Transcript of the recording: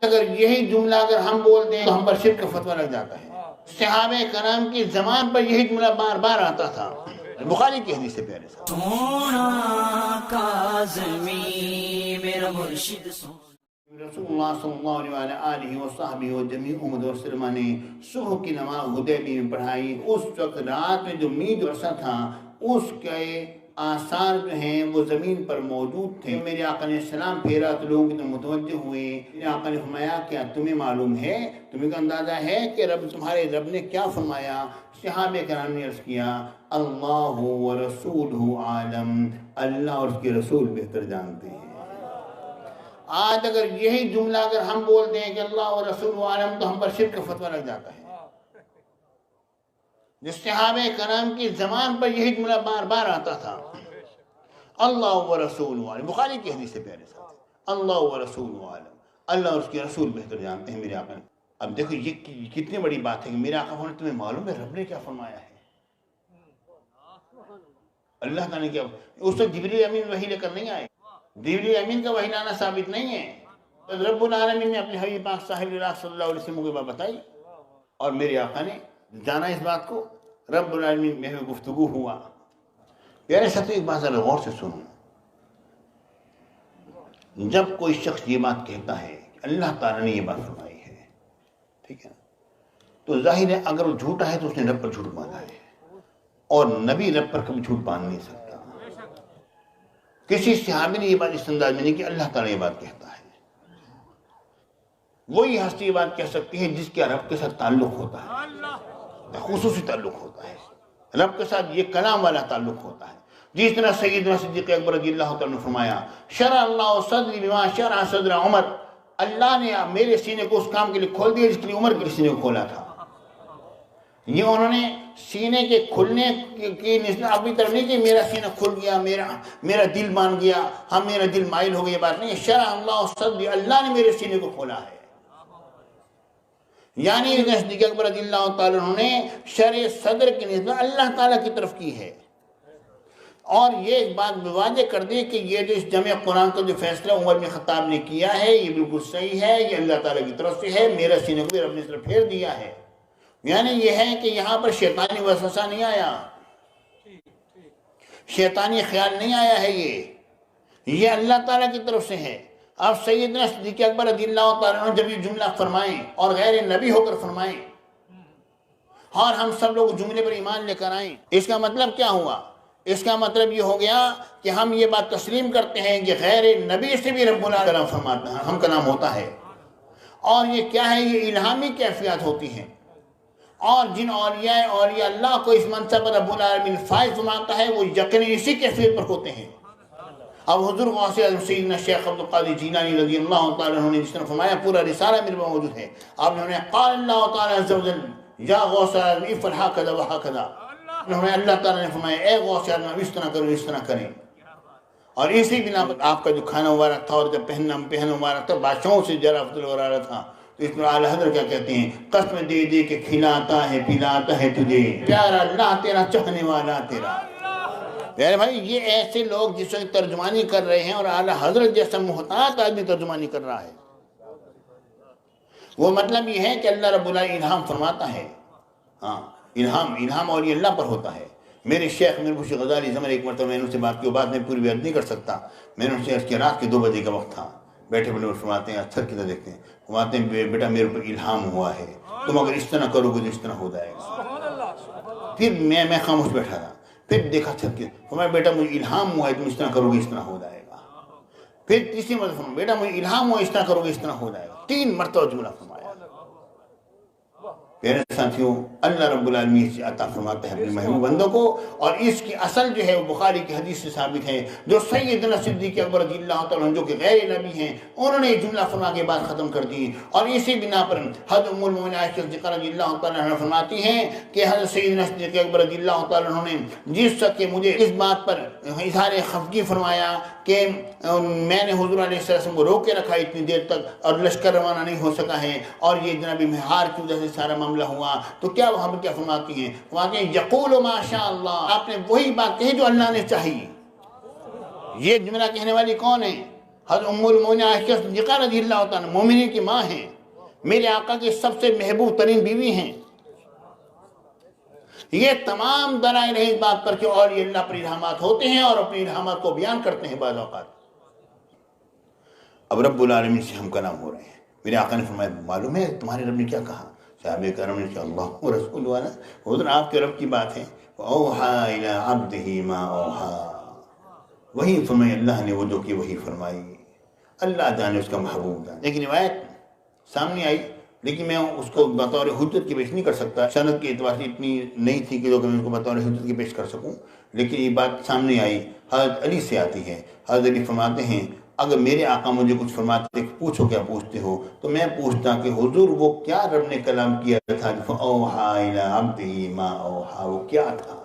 اگر یہی جملہ اگر ہم بول دیں تو ہم پر شرک کا فتویٰ لگ جاتا ہے۔ صحابہ کرام کی زبان پر یہی جملہ بار بار آتا تھا، بخاری کی حدیث سے پیارے صاحب۔ سونا کاظمی میرا مرشد رسول اللہ صلی اللہ علیہ وآلہ وصحبہ و جمیع امت وسلم نے صبح کی نماز حدیبی میں پڑھائی۔ اس وقت رات میں جو میدھ عرصہ تھا اس کے آثار جو ہیں وہ زمین پر موجود تھے۔ میرے آقا نے السلام پھیرا تو لوگوں کی طرف متوجہ ہوئے۔ میرے آقا نے فرمایا کیا تمہیں معلوم ہے، تمہیں کو اندازہ ہے کہ تمہارے رب نے کیا فرمایا؟ صحابہ کرام نے عرض کیا اللہ و رسولہ عالم، اللہ اور اس کے رسول بہتر جانتے ہیں۔ آج اگر یہی جملہ اگر ہم بول دیں کہ اللہ اور رسول عالم تو ہم پر شرک کا فتویٰ لگ جاتا ہے۔ جس صحابہ کرام کی زبان پر یہی جملہ بار بار آتا تھا، اللہ و رسول عالم، بخاری کی حدیث سے پیارے صاحب، اللہ و رسول عالم، اللہ اور اس کے رسول بہتر جانتے ہیں میرے آقا نے۔ اب دیکھو یہ کتنی بڑی بات ہے کہ میرے آقا نے تمہیں معلوم ہے رب نے کیا فرمایا ہے؟ اللہ تعالیٰ نے کیا، اس وقت جبریل امین وحی لے کر نہیں آئے، جبریل امین کا وحی لانا ثابت نہیں ہے۔ رب العالمین نے اپنے حبیب پاک صاحب اللہ صلی اللہ علیہ وسلم کو بات بتائی اور میرے آقا نے جانا اس بات کو، رب العالمین میں گفتگو ہوا۔ پیارے ساتھیو ایک بات ذرا غور سے سنو، جب کوئی شخص یہ بات کہتا ہے کہ اللہ تعالیٰ نے یہ بات فرمائی ہے، ٹھیک ہے، تو ظاہر ہے اگر وہ جھوٹا ہے تو اس نے رب پر جھوٹ باندھا ہے، اور نبی رب پر کبھی جھوٹ باندھ نہیں سکتا۔ کسی صحابی نے یہ بات اس انداز میں نہیں کہ اللہ تعالیٰ یہ بات کہتا ہے۔ وہی ہستی یہ بات کہہ سکتی ہے جس کے رب کے ساتھ تعلق ہوتا ہے، خصوصی تعلق ہوتا ہے، رب کے ساتھ یہ کلام والا تعلق ہوتا ہے۔ جس طرح سیدنا صدیق اکبر رضی اللہ تعالیٰ نے فرمایا شرع اللہ صدری بما شرع صدر عمر، اللہ نے میرے سینے کو اس کام کے لیے کھول دیا جس کے لیے عمر کے سینے کو کھولا تھا۔ یہ انہوں نے سینے کے کھلنے کی نسبت اپنی طرف نہیں کہ میرا سینہ کھل گیا، میرا دل مان گیا، ہم میرا دل مائل ہو گیا، یہ بات نہیں ہے۔ شرع اللہ صدری، اللہ نے میرے سینے کو کھولا ہے، یعنی صدیق اکبر رضی اللہ تعالیٰ عنہ نے شرع صدر کی نسبت اللہ تعالیٰ کی طرف کی ہے، اور یہ ایک بات واضح کر دی کہ یہ جو اس جمع قرآن کا جو فیصلہ عمر بن خطاب نے کیا ہے یہ بالکل صحیح ہے، یہ اللہ تعالیٰ کی طرف سے ہے، میرا سینے کو بھی رب نے اس طرف پھیر دیا ہے۔ یعنی یہ ہے کہ یہاں پر شیطانی وسوسہ نہیں آیا، شیطانی خیال نہیں آیا ہے، یہ اللہ تعالیٰ کی طرف سے ہے۔ اب سیدنا صدیق اکبر رضی اللہ تعالیٰ عنہ جب یہ جملہ فرمائیں اور غیر نبی ہو کر فرمائیں اور ہم سب لوگ جملے پر ایمان لے کر آئیں، اس کا مطلب کیا ہوا؟ اس کا مطلب یہ ہو گیا کہ ہم یہ بات تسلیم کرتے ہیں کہ غیر نبی سے بھی رب العالمین فرماتا ہے، ہم کلام ہوتا ہے، اور یہ کیا ہے؟ یہ الہامی کیفیات ہوتی ہیں، اور جن اولیاء اللہ کو اس منصب پر رب العالمین فائز فرماتا ہے وہ یقیناً اسی کیفیت پر ہوتے ہیں۔ اب حضور غوث اعظم سیدنا شیخ عبدالقادر جیلانی رضی اللہ تعالیٰ عنہ نے جس نے فرمایا، پورا رسالہ میرے پاس موجود ہے، آپ نے قال اللہ تعالیٰ عز و جل یا غوث اعظم افعل ہکذا وہکذا، اللہ تعالیٰ نے فرمایا اے غوث اعظم اس طرح کرو، اس طرح کریں، اور اسی بنا پر آپ کا جو کھانا مبارک تھا اور جب پہننا مبارک تھا بادشاہوں سے زیادہ افضل ہو رہا تھا، تو اس میں اعلیٰ حضرت کیا کہتے ہیں؟ قسم دے دے کہ کھلاتا ہے پلاتا ہے تجھے پیارا اللہ تیرا، چاہنے والا تیرا۔ پیارے بھائی یہ ایسے لوگ جس وقت ترجمانی کر رہے ہیں اور اعلیٰ حضرت جیسا محتاط آدمی ترجمانی کر رہا ہے، وہ مطلب یہ ہے کہ اللہ رب العالمین الہام فرماتا ہے، ہاں الہام اور یہ اللہ پر ہوتا ہے۔ میرے شیخ میر بخش غزالی زمن ایک مرتبہ میں نے ان سے بات کی، وہ بات میں پوری بیان نہیں کر سکتا، میں نے ان سے عرض کیا رات کے 2 بجے کا وقت تھا، بیٹھے بیٹھے فرماتے ہیں اچھر کی طرح دیکھتے ہیں، فرماتے ہیں بیٹا میرے اوپر الہام ہوا ہے، تم اگر اس طرح کرو گے تو اس طرح ہو جائے گا۔ پھر میں خاموش بیٹھا رہا، پھر دیکھا چھت کے، فرمایا بیٹا مجھے الہام ہوا ہے تم اس طرح کرو گے اس طرح ہو جائے گا۔ پھر تیسری مرتبہ فرمایا بیٹا مجھے الہام ہوا اس طرح کرو گے اس طرح ہو جائے گا۔ 3 مرتبہ جملہ فرمایا۔ پیارے ساتھیوں اللہ رب العالمین سے عطا فرماتا ہے اپنے محبوب بندوں کو، اور اس کی اصل جو ہے وہ بخاری کی حدیث سے ثابت ہے، جو سیدنا صدیق اکبر رضی اللہ تعالیٰ عنہ جو کہ غیر نبی ہیں انہوں نے یہ جملہ فرما کے بعد ختم کر دی، اور اسی بنا پر حضرت ام المؤمنین عائشہ صدیقہ رضی اللہ تعالیٰ عنہ فرماتی ہیں کہ حضرت سیدنا صدیق اکبر رضی اللہ تعالیٰ عنہ نے جس وقت کہ مجھے اس بات پر اظہار خفگی فرمایا کہ میں نے حضور علیہ السلام کو روک کے رکھا اتنی دیر تک اور لشکر روانہ نہیں ہو سکا ہے، اور یہ جناب مہار کی وجہ سے سارا معاملہ ہوا، تو کیا وہ ہم کیا فرماتی ہیں؟ فرماتی ہیں یقول ما شاء اللہ، آپ نے وہی بات کہی جو اللہ نے چاہی۔ یہ جملہ کہنے والی کون ہے؟ حضرت ام المؤمنین عائشہ صدیقہ رضی اللہ تعالیٰ مومنین کی ماں ہیں، میرے آقا کی سب سے محبوب ترین بیوی ہیں۔ یہ تمام دلائل ہیں اس بات پر کہ اولیاء اللہ پر الہامات ہوتے ہیں اور اپنی الہامات کو بیان کرتے ہیں بعض اوقات۔ اب رب العالمین سے ہم کلام ہو رہے ہیں، میرے آقا نے فرمایا معلوم ہے تمہارے رب نے کیا کہا؟ صحابہ کرام نے کہا اللہ و رسول والا، حضور آپ کے رب کی بات ہے، اوحا الی عبدہ ما اوحا، وہی فرمائی اللہ نے وہ جو کہ وہی فرمائی، اللہ جانے اس کا محبوب جانے۔ لیکن روایت سامنے آئی، لیکن میں اس کو بطور حجت کی پیش نہیں کر سکتا، سند کے اعتبار سے اتنی نہیں تھی کہ میں اس کو بطور حجت کی پیش کر سکوں، لیکن یہ بات سامنے آئی، حضرت علی سے آتی ہے۔ حضرت علی فرماتے ہیں اگر میرے آقا مجھے کچھ فرماتے پوچھو کیا پوچھتے ہو، تو میں پوچھتا کہ حضور وہ کیا رب نے کلام کیا تھا، اوحا الی عبدہ ما اوحا، وہ کیا تھا؟